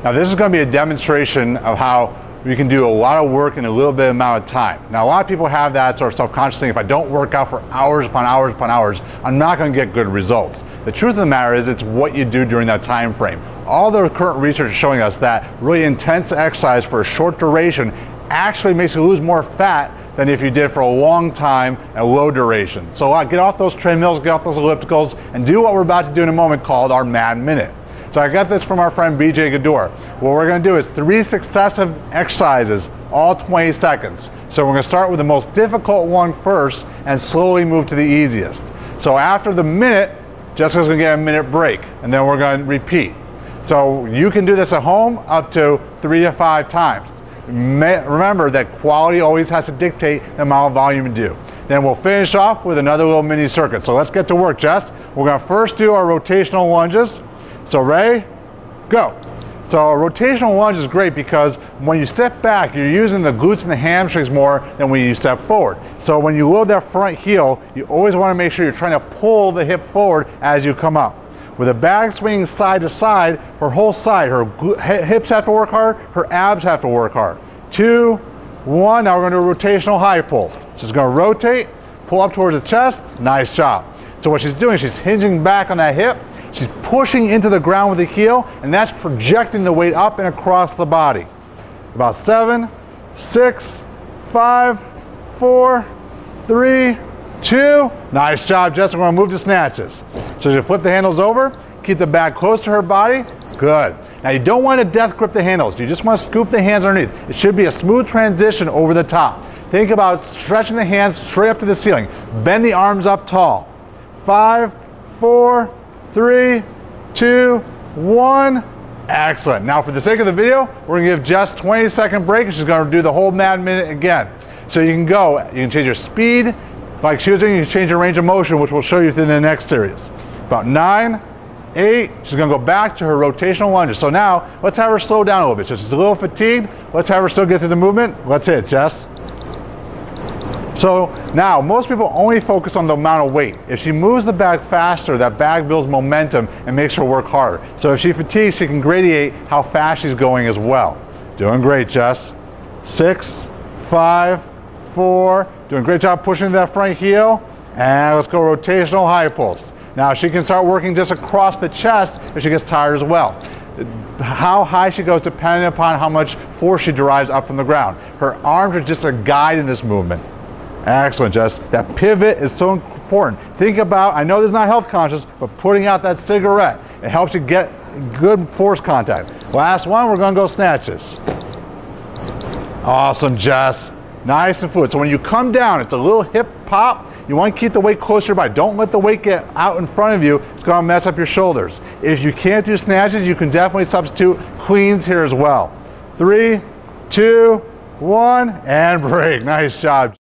Now this is going to be a demonstration of how you can do a lot of work in a little bit amount of time. Now a lot of people have that sort of self-conscious thing, if I don't work out for hours upon hours upon hours, I'm not going to get good results. The truth of the matter is it's what you do during that time frame. All the current research is showing us that really intense exercise for a short duration actually makes you lose more fat than if you did for a long time and low duration. So get off those treadmills, get off those ellipticals, and do what we're about to do in a moment called our Mad Minute. So I got this from our friend BJ Gador. What we're going to do is 3 successive exercises, all 20 seconds. So we're going to start with the most difficult one first and slowly move to the easiest. So after the minute, Jessica's going to get a minute break, and then we're going to repeat. So you can do this at home up to 3 to 5 times. Remember that quality always has to dictate the amount of volume you do. Then we'll finish off with another little mini circuit. So let's get to work, Jess. We're going to first do our rotational lunges. So ready, go. So a rotational lunge is great because when you step back, you're using the glutes and the hamstrings more than when you step forward. So when you load that front heel, you always want to make sure you're trying to pull the hip forward as you come up. With the bag swinging side to side, her whole side, her hips have to work hard, her abs have to work hard. 2, 1, now we're going to do a rotational high pulse. She's going to rotate, pull up towards the chest, nice job. So what she's doing, she's hinging back on that hip, she's pushing into the ground with the heel, and that's projecting the weight up and across the body. About 7, 6, 5, 4, 3, 2. Nice job, Jess. We're going to move to snatches. So you flip the handles over, keep the bag close to her body. Good. Now you don't want to death grip the handles. You just want to scoop the hands underneath. It should be a smooth transition over the top. Think about stretching the hands straight up to the ceiling. Bend the arms up tall. 5, 4, 3, 2, 1. Excellent. Now for the sake of the video, we're going to give Jess a 20-second break, and she's going to do the whole Mad Minute again. So you can go, you can change your speed, like she was doing, you can change your range of motion, which we'll show you in the next series. About 9, 8, she's going to go back to her rotational lunges. So now, let's have her slow down a little bit. So she's a little fatigued. Let's have her still get through the movement. Let's hit it, Jess. So now, most people only focus on the amount of weight. If she moves the bag faster, that bag builds momentum and makes her work harder. So if she fatigues, she can gradate how fast she's going as well. Doing great, Jess. 6, 5, 4, doing a great job pushing that front heel. And let's go rotational high pulse. Now she can start working just across the chest if she gets tired as well. How high she goes depending upon how much force she derives up from the ground. Her arms are just a guide in this movement. Excellent, Jess. That pivot is so important. Think about, I know this is not health conscious, but putting out that cigarette, it helps you get good force contact. Last one, we're going to go snatches. Awesome, Jess. Nice and fluid. So when you come down, it's a little hip pop. You want to keep the weight close to your body. Don't let the weight get out in front of you. It's going to mess up your shoulders. If you can't do snatches, you can definitely substitute cleans here as well. 3, 2, 1, and break. Nice job.